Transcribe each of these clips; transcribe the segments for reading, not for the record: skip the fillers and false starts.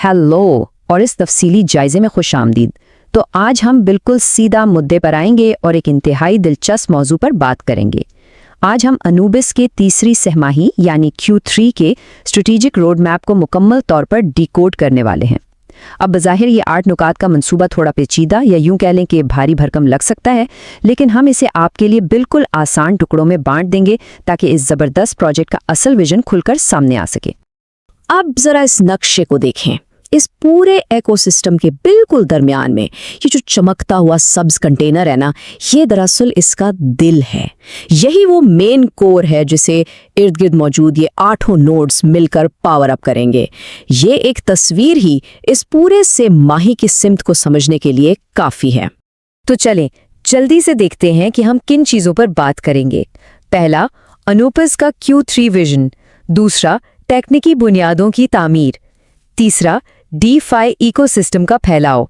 Hello और इस तफसीली जायजे में खुश आमदीद। तो आज हम बिल्कुल सीधा मुद्दे पर आएंगे और एक इंतहाई दिलचस्प मौजू पर बात करेंगे। आज हम अनूबिस के तीसरी सहमाही यानी Q3 के स्ट्रेटेजिक रोड मैप को मुकम्मल तौर पर डिकोड करने वाले हैं। अब बज़ाहिर ये 8 नुकात का मंसूबा थोड़ा पेचीदा या यूं कह लें कि भारी भरकम लग सकता है, लेकिन हम इसे आपके लिए बिल्कुल आसान टुकड़ों में बांट देंगे ताकि इस ज़बरदस्त प्रोजेक्ट का असल विजन खुलकर सामने आ सके। अब जरा इस नक्शे को देखें। इस पूरे इकोसिस्टम के बिल्कुल दरमियान में ये जो चमकता हुआ सब्ज कंटेनर है ना, ये दरअसल इसका दिल है। यही वो मेन कोर है जिसे इर्द गिर्द मौजूद ये 8 नोड्स मिलकर पावर अप करेंगे। ये एक तस्वीर ही इस पूरे से माही की सिमत को समझने के लिए काफी है। तो चलें जल्दी से देखते हैं कि हम किन चीज़ों पर बात करेंगे। पहला, अनूबिस का Q3 विजन। दूसरा, टेक्निकी बुनियादों की तामीर। तीसरा, DeFi इकोसिस्टम का फैलाव।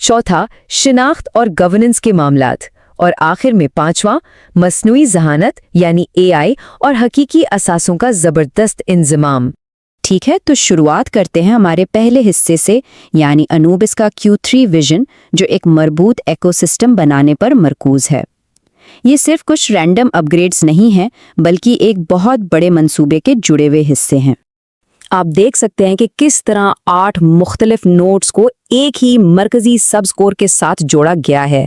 चौथा, शिनाख्त और गवर्नेंस के मामलात। और आखिर में पांचवां, मसनूई ज़हानत यानी AI और हकीकी असासों का ज़बरदस्त इंज़माम। ठीक है, तो शुरुआत करते हैं हमारे पहले हिस्से से, यानी अनूबिस का Q3 विजन, जो एक मरबूत इकोसिस्टम बनाने पर मरकूज है। ये सिर्फ कुछ रैंडम अपग्रेड्स नहीं हैं, बल्कि एक बहुत बड़े मंसूबे के जुड़े हुए हिस्से हैं। आप देख सकते हैं कि किस तरह 8 मुख्तलिफ नोड्स को एक ही मरकजी सब्ज कोर के साथ जोड़ा गया है।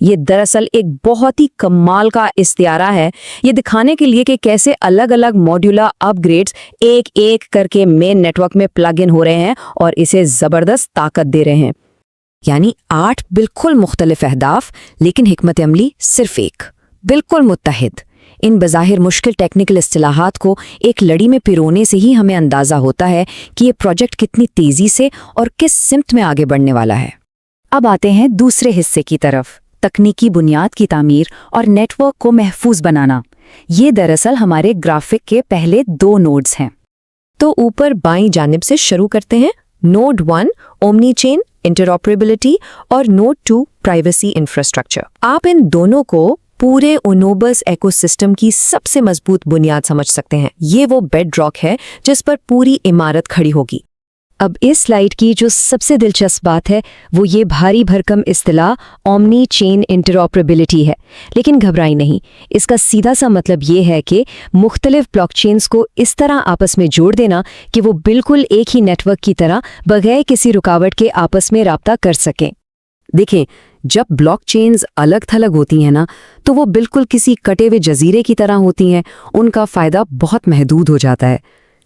ये दरअसल एक बहुत ही कमाल का इस्तियारा है, ये दिखाने के लिए कि कैसे अलग अलग मॉड्यूलर अपग्रेड्स एक एक करके मेन नेटवर्क में प्लग इन हो रहे हैं और इसे ज़बरदस्त ताकत दे रहे हैं। यानी 8 बिल्कुल मुख्तलिफ अहदाफ, लेकिन हिकमत अमली सिर्फ एक, बिल्कुल मुत्तहिद। इन बज़ाहिर मुश्किल टेक्निकल इस्तिलाहात को एक लड़ी में पिरोने से ही हमें अंदाज़ा होता है कि ये प्रोजेक्ट कितनी तेज़ी से और किस सिमत में आगे बढ़ने वाला है। अब आते हैं दूसरे हिस्से की तरफ, तकनीकी बुनियाद की तामीर और नेटवर्क को महफूज बनाना। ये दरअसल हमारे ग्राफिक के पहले 2 नोड्स हैं। तो ऊपर बाईं जानिब से शुरू करते हैं। नोड 1 ओमनी चेन इंटरऑपरेबिलिटी और नोड 2 प्राइवेसी इंफ्रास्ट्रक्चर। आप इन दोनों को पूरे अनूबिस इकोसिस्टम की सबसे मजबूत बुनियाद समझ सकते हैं। ये वो बेडरॉक है जिस पर पूरी इमारत खड़ी होगी। अब इस स्लाइड की जो सबसे दिलचस्प बात है वो ये भारी भरकम इस्तिलाह ओमनी चेन इंटरऑपरेबिलिटी है। लेकिन घबराई नहीं, इसका सीधा सा मतलब ये है कि मुख्तलिफ ब्लॉकचेन्स को इस तरह आपस में जोड़ देना कि वो बिल्कुल एक ही नेटवर्क की तरह बगैर किसी रुकावट के आपस में राब्ता कर सकें। देखें, जब ब्लॉकचेन्स अलग थलग होती हैं ना, तो वो बिल्कुल किसी कटे हुए जजीरे की तरह होती हैं, उनका फ़ायदा बहुत महदूद हो जाता है।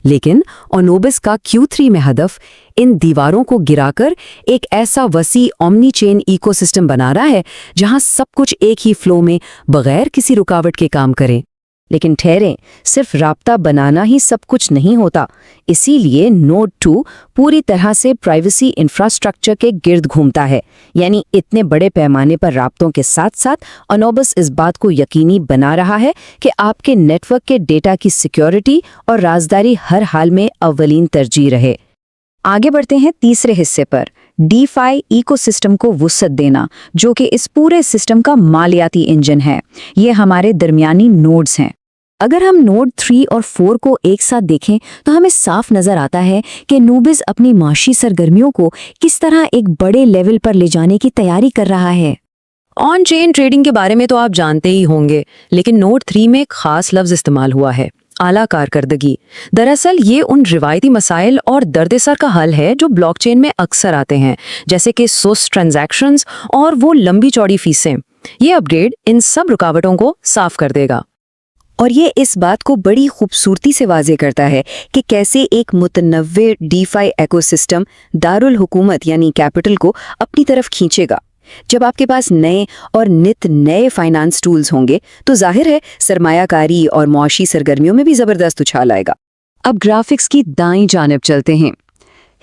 लेकिन अनूबिस का Q3 में हदफ इन दीवारों को गिराकर एक ऐसा वसी ओमनी चेन इकोसिस्टम बना रहा है जहां सब कुछ एक ही फ्लो में बगैर किसी रुकावट के काम करे। लेकिन ठहरें, सिर्फ राब्ता बनाना ही सब कुछ नहीं होता। इसीलिए नोड 2 पूरी तरह से प्राइवेसी इंफ्रास्ट्रक्चर के गिर्द घूमता है। यानी इतने बड़े पैमाने पर राब्तों के साथ साथ अनूबिस इस बात को यकीनी बना रहा है कि आपके नेटवर्क के डेटा की सिक्योरिटी और राजदारी हर हाल में अव्वलीन तरजीह रहे। आगे बढ़ते हैं तीसरे हिस्से पर, DeFi इकोसिस्टम को वुसअत देना, जो कि इस पूरे सिस्टम का मालियाती इंजन है। ये हमारे दरमियानी नोड्स हैं। अगर हम नोड 3 और 4 को एक साथ देखें तो हमें साफ नजर आता है कि अनूबिस अपनी माशी सरगर्मियों को किस तरह एक बड़े लेवल पर ले जाने की तैयारी कर रहा है। ऑन चेन ट्रेडिंग के बारे में तो आप जानते ही होंगे, लेकिन नोड 3 में एक खास लफ्ज इस्तेमाल हुआ है, आला कारकर्दगी। दरअसल ये उन रिवायती मसाइल और दर्द-ए-सर का हल है जो ब्लॉकचेन में अक्सर आते हैं, जैसे कि सुस्त ट्रांजैक्शंस और वो लंबी चौड़ी फीसें। ये अपग्रेड इन सब रुकावटों को साफ कर देगा। और ये इस बात को बड़ी खूबसूरती से वाज़े करता है कि कैसे एक मुतनव्वे DeFi इकोसिस्टम दारुल हुकूमत यानी कैपिटल को अपनी तरफ खींचेगा। जब आपके पास नए और नित नए फाइनेंस टूल्स होंगे तो जाहिर है सरमायाकारी और मुआशी सरगर्मियों में भी ज़बरदस्त उछाल आएगा। अब ग्राफिक्स की दाईं जानिब चलते हैं।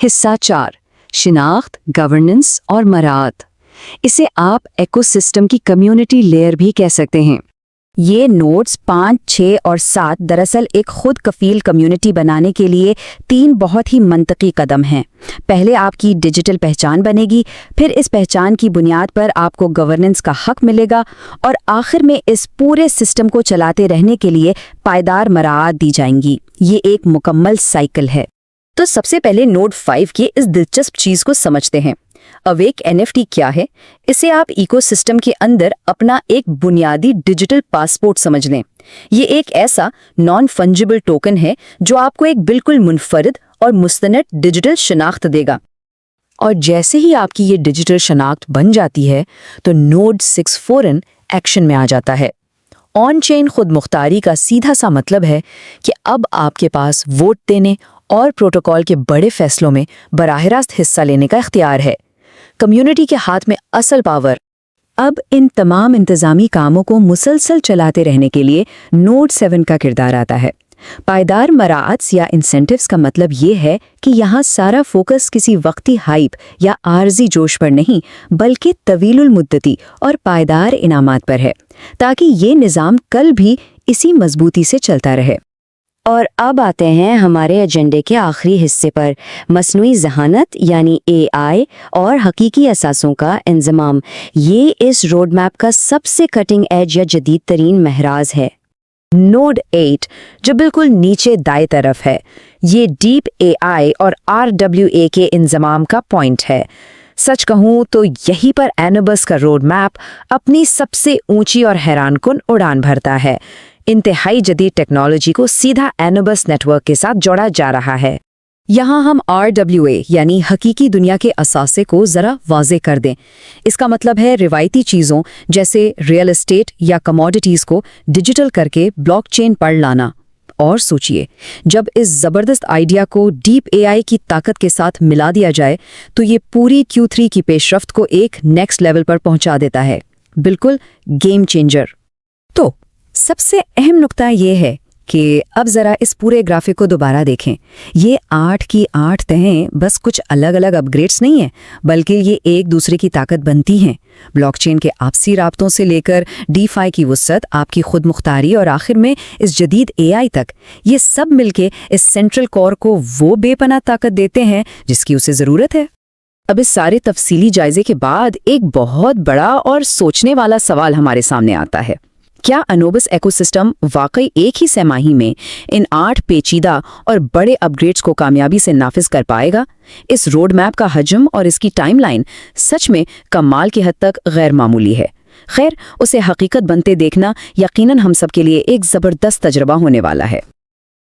हिस्सा 4, शिनाख्त, गवर्नेंस और मरात। इसे आप इकोसिस्टम की कम्युनिटी लेयर भी कह सकते हैं। ये नोड्स 5, 6 और 7 दरअसल एक खुद कफील कम्युनिटी बनाने के लिए 3 बहुत ही मंतकी कदम हैं। पहले आपकी डिजिटल पहचान बनेगी, फिर इस पहचान की बुनियाद पर आपको गवर्नेंस का हक मिलेगा और आखिर में इस पूरे सिस्टम को चलाते रहने के लिए पायदार मराआत दी जाएंगी। ये एक मुकम्मल साइकिल है। تو سب سے پہلے نوڈ 5 کی اس دلچسپ چیز کو سمجھتے ہیں۔ اویک NFT کیا ہے؟ اسے آپ ایکو سسٹم کے اندر اپنا ایک بنیادی ڈیجیٹل پاسپورٹ سمجھ لیں۔ یہ ایک ایسا نان فنجیبل ٹوکن ہے جو آپ کو ایک بالکل منفرد اور مستند ڈیجیٹل شناخت دے گا۔ اور جیسے ہی آپ کی یہ ڈیجیٹل شناخت بن جاتی ہے تو نوڈ 6 فوراً ایکشن میں آ جاتا ہے۔ آن چین خود مختاری کا سیدھا سا مطلب ہے کہ اب آپ کے پاس ووٹ دینے اور پروٹوکول کے بڑے فیصلوں میں براہ راست حصہ لینے کا اختیار ہے۔ کمیونٹی کے ہاتھ میں اصل پاور۔ اب ان تمام انتظامی کاموں کو مسلسل چلاتے رہنے کے لیے نوڈ 7 کا کردار آتا ہے۔ پائیدار مراعات یا انسینٹیوز کا مطلب یہ ہے کہ یہاں سارا فوکس کسی وقتی ہائپ یا عارضی جوش پر نہیں بلکہ طویل المدتی اور پائیدار انعامات پر ہے، تاکہ یہ نظام کل بھی اسی مضبوطی سے چلتا رہے۔ اور اب آتے ہیں ہمارے ایجنڈے کے آخری حصے پر، مصنوعی ذہانت یعنی AI اور حقیقی اثاثوں کا انضمام۔ یہ اس روڈ میپ کا سب سے کٹنگ ایج یا جدید ترین محراز ہے۔ نوڈ 8 جو بالکل نیچے دائیں طرف ہے، یہ ڈیپ AI اور RWA کے انضمام کا پوائنٹ ہے۔ سچ کہوں تو یہیں پر اینوبس کا روڈ میپ اپنی سب سے اونچی اور حیران کن اڑان بھرتا ہے۔ انتہائی جدید ٹیکنالوجی کو سیدھا اینوبس نیٹ ورک کے ساتھ جوڑا جا رہا ہے۔ یہاں ہم RWA یعنی حقیقی دنیا کے اثاثے کو ذرا واضح کر دیں۔ اس کا مطلب ہے روایتی چیزوں جیسے ریئل اسٹیٹ یا کموڈیٹیز کو ڈیجیٹل کر کے بلاک چین پر لانا۔ اور سوچئے، جب اس زبردست آئیڈیا کو ڈیپ AI کی طاقت کے ساتھ ملا دیا جائے تو یہ پوری Q3 کی پیش رفت کو ایک نیکسٹ لیول پر پہنچا دیتا ہے، بالکل گیم چینجر۔ تو سب سے اہم نقطہ یہ ہے کہ اب ذرا اس پورے گرافک کو دوبارہ دیکھیں۔ یہ 8 کی 8 تہیں بس کچھ الگ الگ اپ گریڈز نہیں ہیں، بلکہ یہ ایک دوسرے کی طاقت بنتی ہیں۔ بلاک چین کے آپسی رابطوں سے لے کر DeFi کی وسعت، آپ کی خود مختاری اور آخر میں اس جدید AI تک، یہ سب مل کے اس سینٹرل کور کو وہ بے پناہ طاقت دیتے ہیں جس کی اسے ضرورت ہے۔ اب اس سارے تفصیلی جائزے کے بعد ایک بہت بڑا اور سوچنے والا سوال ہمارے سامنے آتا ہے۔ کیا انوبس ایکو سسٹم واقعی ایک ہی سہ ماہی میں ان 8 پیچیدہ اور بڑے اپ گریڈز کو کامیابی سے نافذ کر پائے گا؟ اس روڈ میپ کا حجم اور اس کی ٹائم لائن سچ میں کمال کی حد تک غیر معمولی ہے۔ خیر، اسے حقیقت بنتے دیکھنا یقیناً ہم سب کے لیے ایک زبردست تجربہ ہونے والا ہے۔